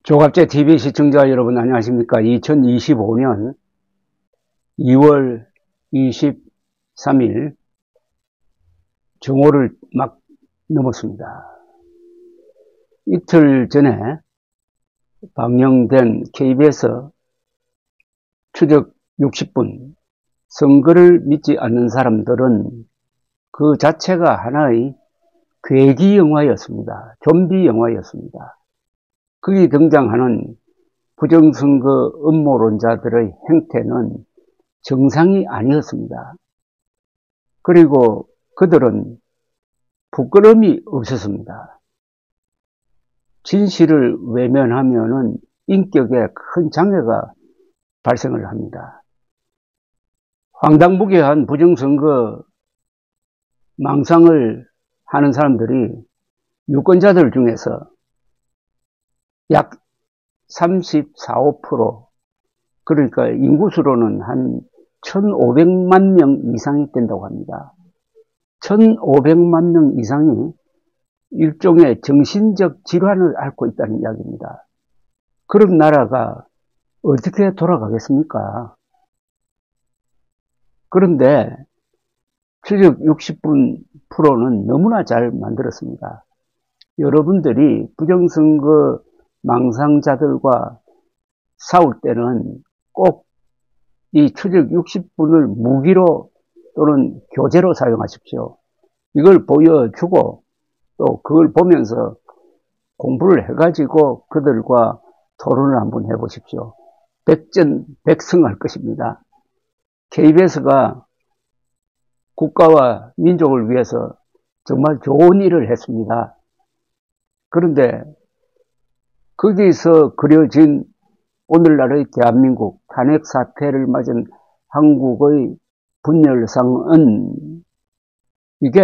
조갑제 TV 시청자 여러분 안녕하십니까? 2025년 2월 23일 정오를 막 넘었습니다. 이틀 전에 방영된 KBS 추적 60분 선거를 믿지 않는 사람들은 그 자체가 하나의 괴기 영화였습니다. 좀비 영화였습니다. 거기 등장하는 부정선거 음모론자들의 행태는 정상이 아니었습니다. 그리고 그들은 부끄러움이 없었습니다. 진실을 외면하면은 인격에 큰 장애가 발생을 합니다. 황당무계한 부정선거 망상을 하는 사람들이 유권자들 중에서 약 34, 5%, 그러니까 인구수로는 한 1,500만 명 이상이 된다고 합니다. 1,500만 명 이상이 일종의 정신적 질환을 앓고 있다는 이야기입니다. 그런 나라가 어떻게 돌아가겠습니까? 그런데 추적 60분%는 너무나 잘 만들었습니다. 여러분들이 부정선거 망상자들과 싸울 때는 꼭 이 추적 60분을 무기로 또는 교재로 사용하십시오. 이걸 보여주고 또 그걸 보면서 공부를 해가지고 그들과 토론을 한번 해보십시오. 백전백승할 것입니다. KBS가 국가와 민족을 위해서 정말 좋은 일을 했습니다. 그런데 거기서 그려진 오늘날의 대한민국 탄핵 사태를 맞은 한국의 분열상은 이게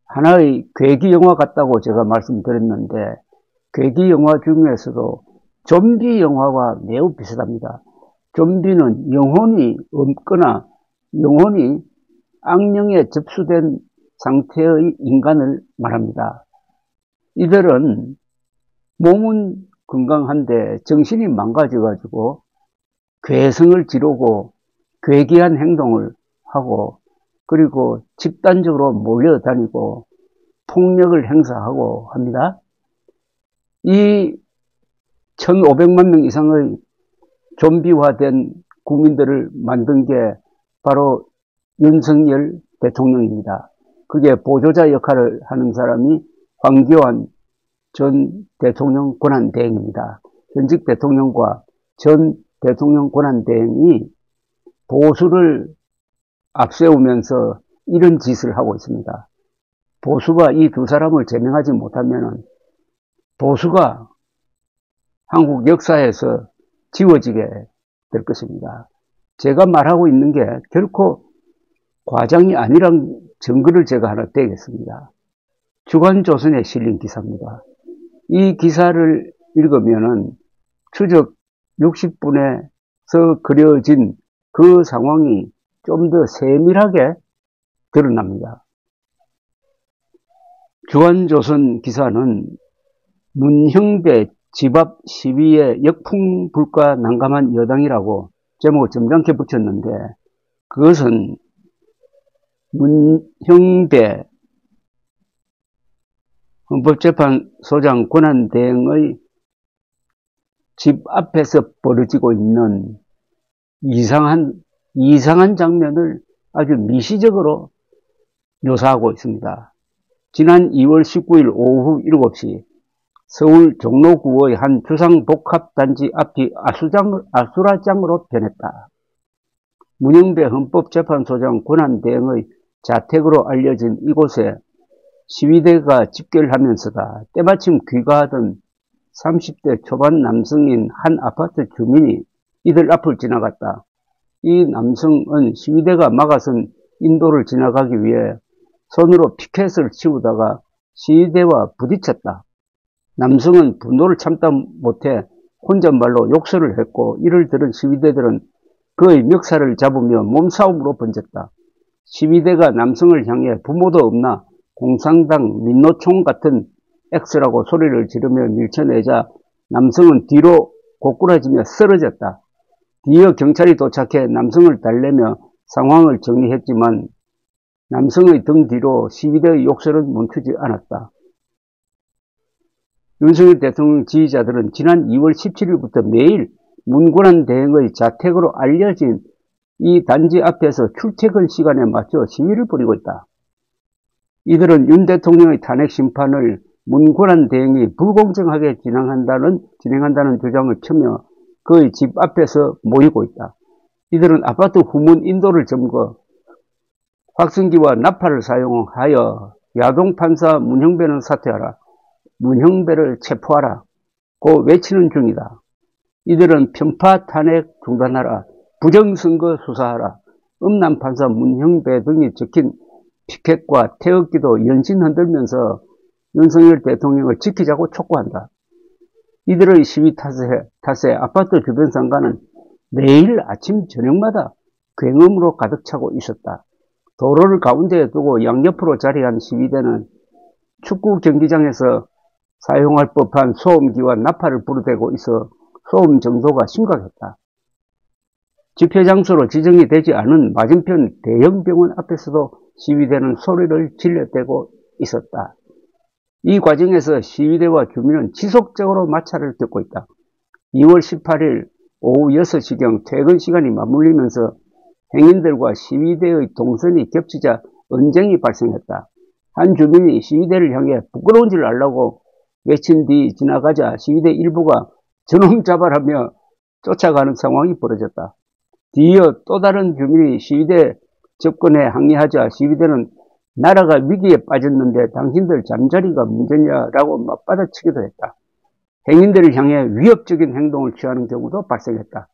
하나의 괴기 영화 같다고 제가 말씀드렸는데 괴기 영화 중에서도 좀비 영화와 매우 비슷합니다. 좀비는 영혼이 없거나 영혼이 악령에 접수된 상태의 인간을 말합니다. 이들은 몸은 건강한데 정신이 망가져가지고 괴성을 지르고 괴기한 행동을 하고 그리고 집단적으로 몰려다니고 폭력을 행사하고 합니다. 이 1,500만 명 이상의 좀비화된 국민들을 만든 게 바로 윤석열 대통령입니다. 그게 보조자 역할을 하는 사람이 황교안 전 대통령 권한대행입니다. 현직 대통령과 전 대통령 권한대행이 보수를 앞세우면서 이런 짓을 하고 있습니다. 보수가 이 두 사람을 제명하지 못하면 보수가 한국 역사에서 지워지게 될 것입니다. 제가 말하고 있는 게 결코 과장이 아니란 증거를 제가 하나 떼겠습니다. 주간조선에 실린 기사입니다. 이 기사를 읽으면은 추적 60분에서 그려진 그 상황이 좀 더 세밀하게 드러납니다. 주간조선 기사는 문형배 집 앞 시위에 역풍불가 난감한 여당이라고 제목을 점잖게 붙였는데 그것은 문형배 헌법재판소장 권한대행의 집 앞에서 벌어지고 있는 이상한 장면을 아주 미시적으로 묘사하고 있습니다. 지난 2월 19일 오후 7시 서울 종로구의 한 주상복합단지 앞이 아수라장으로 변했다. 문형배 헌법재판소장 권한대행의 자택으로 알려진 이곳에 시위대가 집결하면서다. 때마침 귀가하던 30대 초반 남성인 한 아파트 주민이 이들 앞을 지나갔다. 이 남성은 시위대가 막아선 인도를 지나가기 위해 손으로 피켓을 치우다가 시위대와 부딪혔다. 남성은 분노를 참다 못해 혼잣말로 욕설을 했고 이를 들은 시위대들은 그의 멱살을 잡으며 몸싸움으로 번졌다. 시위대가 남성을 향해 부모도 없나 공산당 민노총 같은 X라고 소리를 지르며 밀쳐내자 남성은 뒤로 고꾸라지며 쓰러졌다. 뒤이어 경찰이 도착해 남성을 달래며 상황을 정리했지만 남성의 등 뒤로 시위대의 욕설은 멈추지 않았다. 윤석열 대통령 지지자들은 지난 2월 17일부터 매일 문고란 대행의 자택으로 알려진 이 단지 앞에서 출퇴근 시간에 맞춰 시위를 벌이고 있다. 이들은 윤 대통령의 탄핵 심판을 문고란 대행이 불공정하게 진행한다는 주장을 펴며 그의 집 앞에서 모이고 있다. 이들은 아파트 후문 인도를 점거, 확성기와 나팔을 사용하여 야동판사 문형배는 사퇴하라, 문형배를 체포하라 고 외치는 중이다. 이들은 편파 탄핵 중단하라, 부정선거 수사하라, 음란판사 문형배 등이 적힌 피켓과 태극기도 연신 흔들면서 윤석열 대통령을 지키자고 촉구한다. 이들의 시위 탓에 아파트 주변 상가는 매일 아침 저녁마다 굉음으로 가득 차고 있었다. 도로를 가운데에 두고 양옆으로 자리한 시위대는 축구 경기장에서 사용할 법한 소음기와 나팔을 부르대고 있어 소음 정도가 심각했다. 집회 장소로 지정이 되지 않은 맞은편 대형 병원 앞에서도 시위대는 소리를 질러대고 있었다. 이 과정에서 시위대와 주민은 지속적으로 마찰을 겪고 있다. 2월 18일 오후 6시경 퇴근 시간이 맞물리면서 행인들과 시위대의 동선이 겹치자 언쟁이 발생했다. 한 주민이 시위대를 향해 부끄러운 줄 알라고 외친 뒤 지나가자 시위대 일부가 저놈 잡아라며 쫓아가는 상황이 벌어졌다. 뒤이어 또 다른 주민이 시위대 접근에 항의하자 시위대는 나라가 위기에 빠졌는데 당신들 잠자리가 문제냐라고 맞받아치기도 했다. 행인들을 향해 위협적인 행동을 취하는 경우도 발생했다.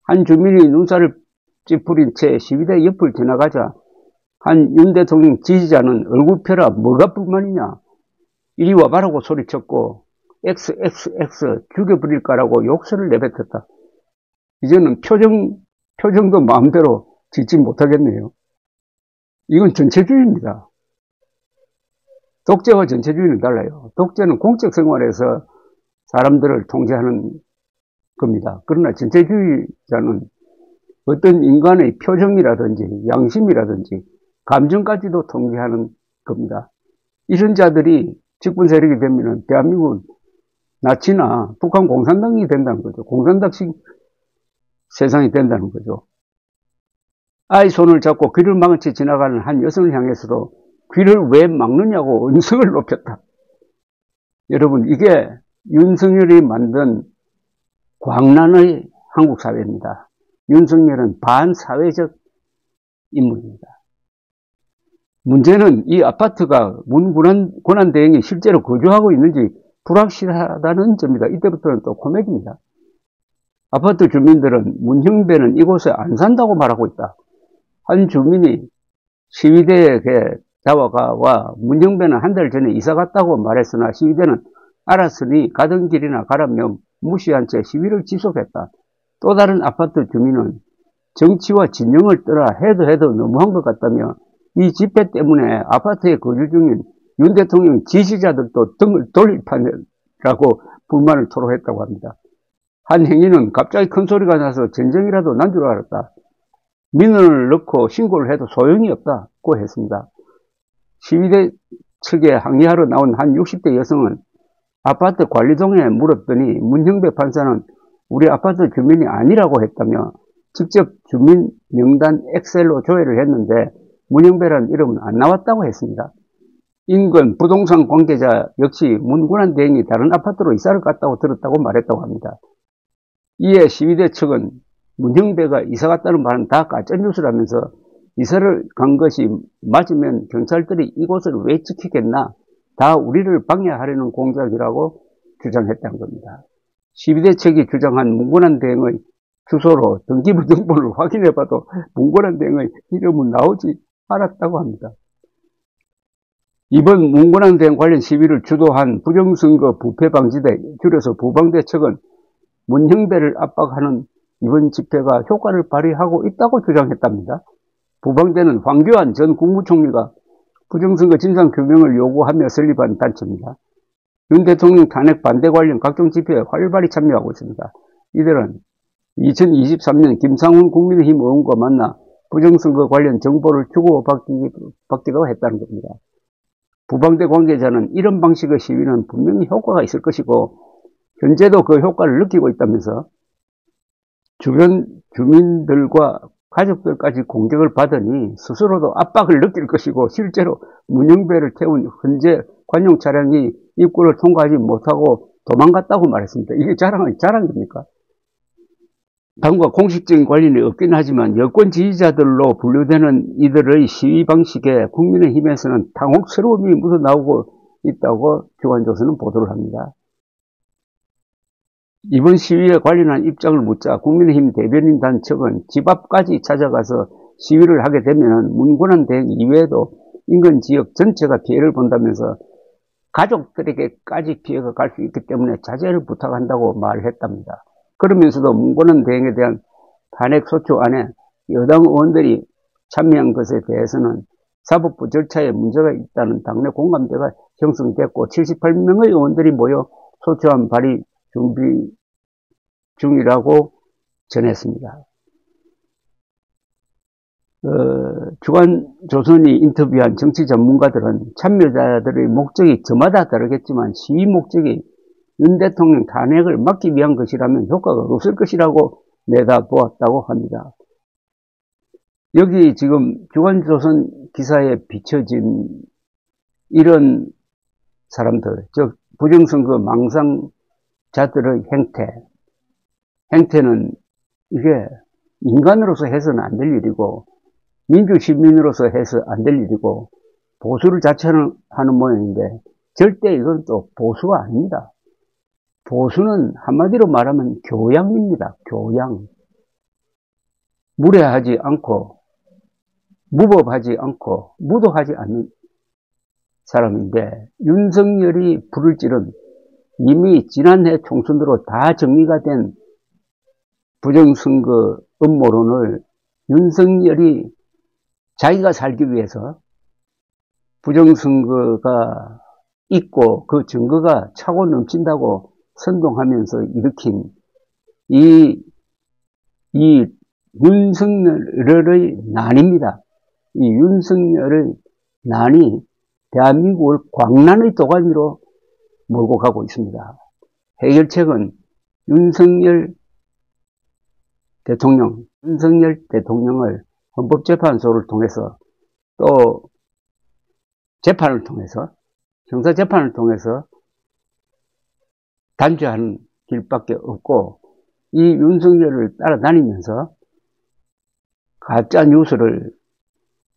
한 주민이 눈살을 찌푸린 채 시위대 옆을 지나가자 한 윤 대통령 지지자는 얼굴 펴라 뭐가 불만이냐 이리 와봐라고 소리쳤고 XXX 죽여버릴까라고 욕설을 내뱉었다. 이제는 표정도 마음대로 짓지 못하겠네요. 이건 전체주의입니다. 독재와 전체주의는 달라요. 독재는 공적 생활에서 사람들을 통제하는 겁니다. 그러나 전체주의자는 어떤 인간의 표정이라든지 양심이라든지 감정까지도 통제하는 겁니다. 이런 자들이 집권 세력이 되면 대한민국은 나치나 북한 공산당이 된다는 거죠. 공산당식 세상이 된다는 거죠. 아이 손을 잡고 귀를 막은 채 지나가는 한 여성을 향해서도 귀를 왜 막느냐고 음성을 높였다. 여러분, 이게 윤석열이 만든 광란의 한국 사회입니다. 윤석열은 반사회적 인물입니다. 문제는 이 아파트가 문고란 대행이 실제로 거주하고 있는지 불확실하다는 점이다. 이때부터는 또 코미디입니다. 아파트 주민들은 문형배는 이곳에 안 산다고 말하고 있다. 한 주민이 시위대에게 다가와 문형배는 한 달 전에 이사 갔다고 말했으나 시위대는 알았으니 가던 길이나 가라며 무시한 채 시위를 지속했다. 또 다른 아파트 주민은 정치와 진영을 떠나 해도 너무한 것 같다며 이 집회 때문에 아파트에 거주 중인 윤 대통령 지지자들도 등을 돌릴 판이라고 불만을 토로했다고 합니다. 한 행인은 갑자기 큰 소리가 나서 전쟁이라도 난 줄 알았다. 민원을 넣고 신고를 해도 소용이 없다고 했습니다. 시위대 측에 항의하러 나온 한 60대 여성은 아파트 관리동에 물었더니 문형배 판사는 우리 아파트 주민이 아니라고 했다며 직접 주민 명단 엑셀로 조회를 했는데 문형배라는 이름은 안 나왔다고 했습니다. 인근 부동산 관계자 역시 문고란 대행이 다른 아파트로 이사를 갔다고 들었다고 말했다고 합니다. 이에 시위대 측은 문형배가 이사 갔다는 말은 다 가짜뉴스라면서 이사를 간 것이 맞으면 경찰들이 이곳을 왜 지키겠나? 다 우리를 방해하려는 공작이라고 주장했다는 겁니다. 시위대 측이 주장한 문고란 대행의 주소로 등기부등본을 확인해봐도 문고란 대행의 이름은 나오지 않았다고 합니다. 이번 문고란 대행 관련 시위를 주도한 부정선거 부패방지대, 줄여서 부방대 측은 문형배를 압박하는 이번 집회가 효과를 발휘하고 있다고 주장했답니다. 부방대는 황교안 전 국무총리가 부정선거 진상규명을 요구하며 설립한 단체입니다. 윤 대통령 탄핵 반대 관련 각종 집회에 활발히 참여하고 있습니다. 이들은 2023년 김상훈 국민의힘 의원과 만나 부정선거 관련 정보를 주고받기도 했다는 겁니다. 부방대 관계자는 이런 방식의 시위는 분명히 효과가 있을 것이고 현재도 그 효과를 느끼고 있다면서 주변 주민들과 가족들까지 공격을 받으니 스스로도 압박을 느낄 것이고 실제로 문영배를 태운 현재 관용 차량이 입구를 통과하지 못하고 도망갔다고 말했습니다. 이게 자랑입니까? 당과 공식적인 관련이 없긴 하지만 여권 지지자들로 분류되는 이들의 시위 방식에 국민의힘에서는 당혹스러움이 묻어나오고 있다고 주간조선은 보도를 합니다. 이번 시위에 관련한 입장을 묻자 국민의힘 대변인단 측은 집 앞까지 찾아가서 시위를 하게 되면 문권한 대행 이외에도 인근 지역 전체가 피해를 본다면서 가족들에게까지 피해가 갈 수 있기 때문에 자제를 부탁한다고 말을 했답니다. 그러면서도 문권한 대행에 대한 탄핵소추 안에 여당 의원들이 참여한 것에 대해서는 사법부 절차에 문제가 있다는 당내 공감대가 형성됐고 78명의 의원들이 모여 소추안 발의 준비 중이라고 전했습니다. 주간조선이 인터뷰한 정치 전문가들은 참여자들의 목적이 저마다 다르겠지만 시위 목적이 윤 대통령 탄핵을 막기 위한 것이라면 효과가 없을 것이라고 내다보았다고 합니다. 여기 지금 주간조선 기사에 비춰진 이런 사람들, 즉 부정선거 망상자들의 행태는 이게 인간으로서 해서는 안 될 일이고 민주시민으로서 해서 안 될 일이고 보수를 자처하는 모양인데 절대 이건 또 보수가 아닙니다. 보수는 한마디로 말하면 교양입니다. 교양. 무례하지 않고 무법하지 않고 무도하지 않는 사람인데 윤석열이 불을 지른 이미 지난해 총선으로 다 정리가 된 부정선거 음모론을 윤석열이 자기가 살기 위해서 부정선거가 있고 그 증거가 차고 넘친다고 선동하면서 일으킨 이 윤석열의 난입니다. 이 윤석열의 난이 대한민국을 광란의 도가니로 몰고 가고 있습니다. 해결책은 윤석열 대통령을 헌법재판소를 통해서 또 재판을 통해서 형사재판을 통해서 단죄하는 길밖에 없고 이 윤석열을 따라다니면서 가짜 뉴스를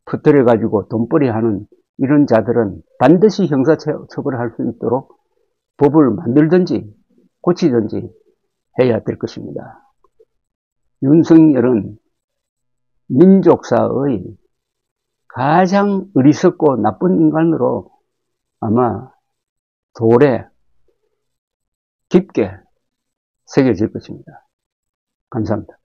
퍼뜨려 가지고 돈벌이하는 이런 자들은 반드시 형사처벌할 수 있도록 법을 만들든지 고치든지 해야 될 것입니다. 윤석열은 민족사의 가장 어리석고 나쁜 인간으로 아마 돌에 깊게 새겨질 것입니다. 감사합니다.